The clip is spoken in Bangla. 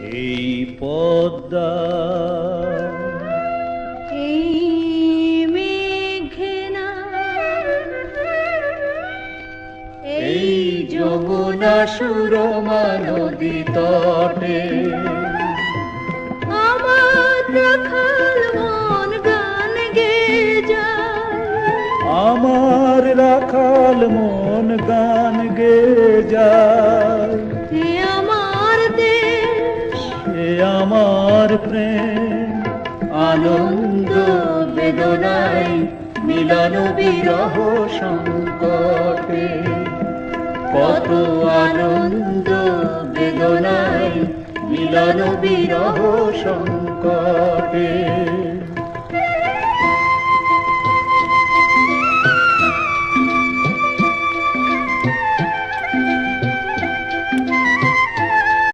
এই পদ্মা এই মেঘনা এই যমুনা সুরমা নদী তটে আমার রাখাল মন গান গেয়ে যায়, আমার রাখাল মন গান গেয়ে যায়। এ আমার দেশ, এ আমার প্রেম, আনন্দ বেদনায় মিলন বিরহ সংকটে, কত আনন্দ বেদনায় মিলন বিরহ সংকটে।